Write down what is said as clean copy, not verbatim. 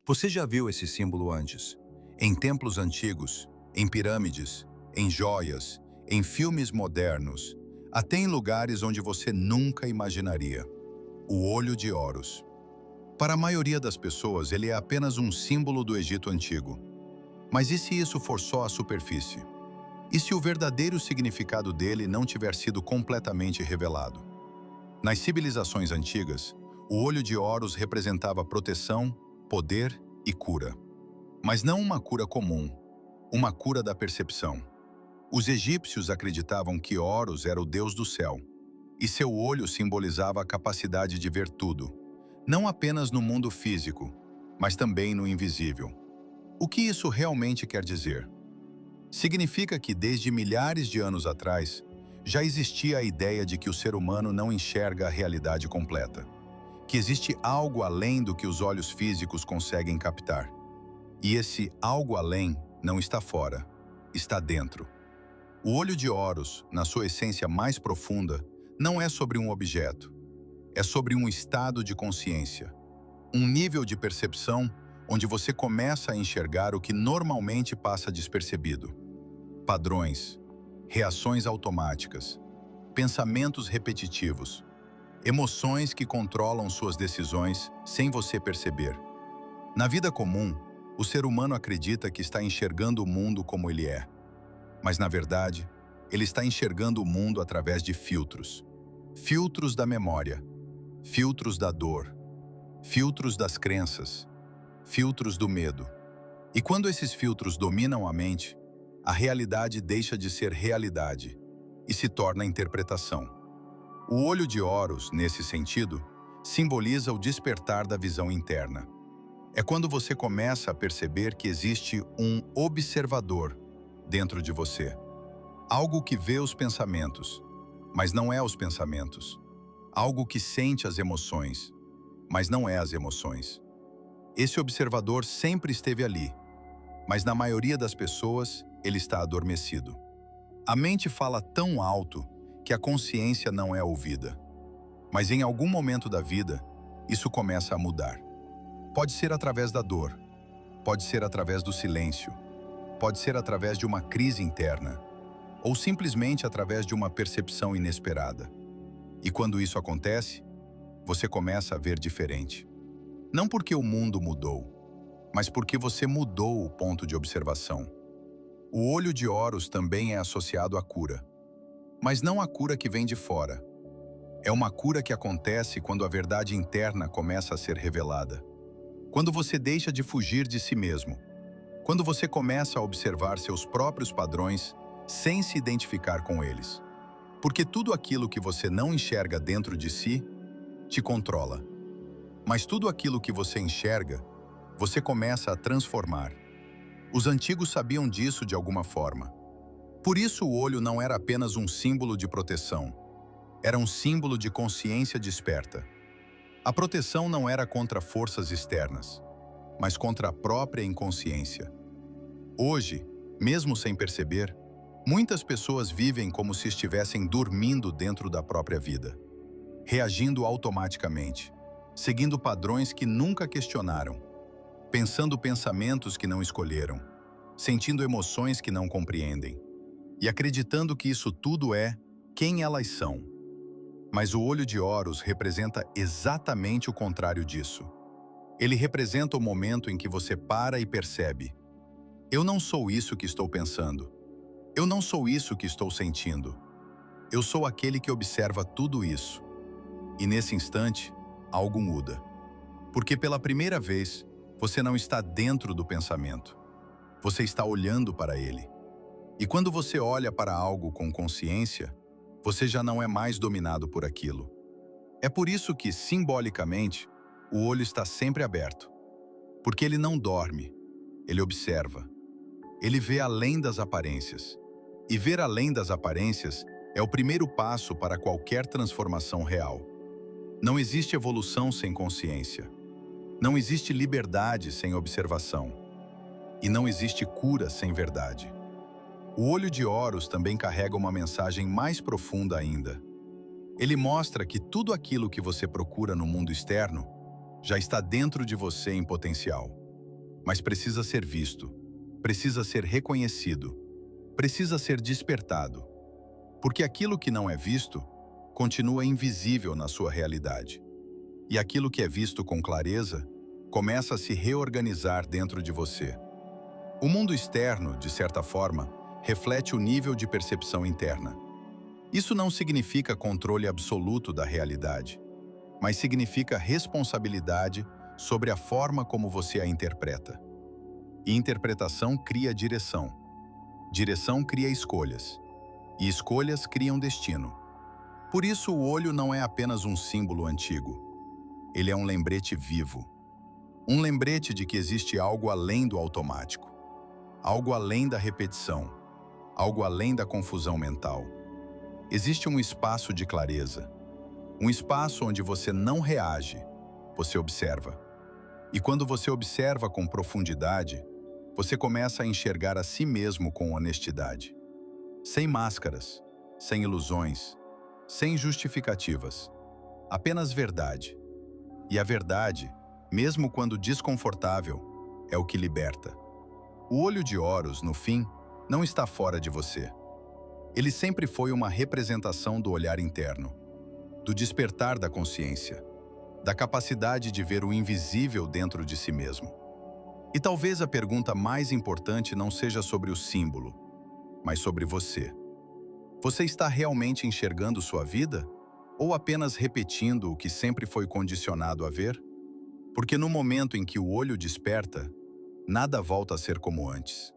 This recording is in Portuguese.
Você já viu esse símbolo antes? Em templos antigos, em pirâmides, em joias, em filmes modernos, até em lugares onde você nunca imaginaria. O olho de Horus. Para a maioria das pessoas, ele é apenas um símbolo do Egito Antigo. Mas e se isso for só a superfície? E se o verdadeiro significado dele não tiver sido completamente revelado? Nas civilizações antigas, o olho de Horus representava proteção, poder e cura. Mas não uma cura comum, uma cura da percepção. Os egípcios acreditavam que Horus era o deus do céu, e seu olho simbolizava a capacidade de ver tudo, não apenas no mundo físico, mas também no invisível. O que isso realmente quer dizer? Significa que desde milhares de anos atrás, já existia a ideia de que o ser humano não enxerga a realidade completa, que existe algo além do que os olhos físicos conseguem captar. E esse algo além não está fora, está dentro. O olho de Horus, na sua essência mais profunda, não é sobre um objeto, é sobre um estado de consciência, um nível de percepção onde você começa a enxergar o que normalmente passa despercebido. Padrões, reações automáticas, pensamentos repetitivos, emoções que controlam suas decisões sem você perceber. Na vida comum, o ser humano acredita que está enxergando o mundo como ele é. Mas, na verdade, ele está enxergando o mundo através de filtros. Filtros da memória, filtros da dor, filtros das crenças, filtros do medo. E quando esses filtros dominam a mente, a realidade deixa de ser realidade e se torna interpretação. O olho de Horus, nesse sentido, simboliza o despertar da visão interna. É quando você começa a perceber que existe um observador dentro de você. Algo que vê os pensamentos, mas não é os pensamentos. Algo que sente as emoções, mas não é as emoções. Esse observador sempre esteve ali, mas na maioria das pessoas, ele está adormecido. A mente fala tão alto que a consciência não é ouvida. Mas em algum momento da vida, isso começa a mudar. Pode ser através da dor, pode ser através do silêncio, pode ser através de uma crise interna, ou simplesmente através de uma percepção inesperada. E quando isso acontece, você começa a ver diferente. Não porque o mundo mudou, mas porque você mudou o ponto de observação. O olho de Horus também é associado à cura. Mas não a cura que vem de fora. É uma cura que acontece quando a verdade interna começa a ser revelada. Quando você deixa de fugir de si mesmo. Quando você começa a observar seus próprios padrões sem se identificar com eles. Porque tudo aquilo que você não enxerga dentro de si te controla. Mas tudo aquilo que você enxerga, você começa a transformar. Os antigos sabiam disso de alguma forma. Por isso o olho não era apenas um símbolo de proteção. Era um símbolo de consciência desperta. A proteção não era contra forças externas, mas contra a própria inconsciência. Hoje, mesmo sem perceber, muitas pessoas vivem como se estivessem dormindo dentro da própria vida, reagindo automaticamente, seguindo padrões que nunca questionaram, pensando pensamentos que não escolheram, sentindo emoções que não compreendem, e acreditando que isso tudo é quem elas são. Mas o olho de Horus representa exatamente o contrário disso. Ele representa o momento em que você para e percebe: eu não sou isso que estou pensando. Eu não sou isso que estou sentindo. Eu sou aquele que observa tudo isso. E nesse instante, algo muda. Porque pela primeira vez, você não está dentro do pensamento. Você está olhando para ele. E quando você olha para algo com consciência, você já não é mais dominado por aquilo. É por isso que, simbolicamente, o olho está sempre aberto. Porque ele não dorme, ele observa. Ele vê além das aparências. E ver além das aparências é o primeiro passo para qualquer transformação real. Não existe evolução sem consciência. Não existe liberdade sem observação. E não existe cura sem verdade. O olho de Horus também carrega uma mensagem mais profunda ainda. Ele mostra que tudo aquilo que você procura no mundo externo já está dentro de você em potencial. mas precisa ser visto, precisa ser reconhecido, precisa ser despertado, porque aquilo que não é visto continua invisível na sua realidade. E aquilo que é visto com clareza começa a se reorganizar dentro de você. O mundo externo, de certa forma, reflete o nível de percepção interna. Isso não significa controle absoluto da realidade, mas significa responsabilidade sobre a forma como você a interpreta. E interpretação cria direção. Direção cria escolhas. E escolhas criam destino. Por isso, o olho não é apenas um símbolo antigo. Ele é um lembrete vivo. Um lembrete de que existe algo além do automático. Algo além da repetição. Algo além da confusão mental. Existe um espaço de clareza. Um espaço onde você não reage, você observa. E quando você observa com profundidade, você começa a enxergar a si mesmo com honestidade. Sem máscaras, sem ilusões, sem justificativas. Apenas verdade. E a verdade, mesmo quando desconfortável, é o que liberta. O olho de Horus, no fim, não está fora de você. Ele sempre foi uma representação do olhar interno, do despertar da consciência, da capacidade de ver o invisível dentro de si mesmo. E talvez a pergunta mais importante não seja sobre o símbolo, mas sobre você. Você está realmente enxergando sua vida? Ou apenas repetindo o que sempre foi condicionado a ver? Porque no momento em que o olho desperta, nada volta a ser como antes.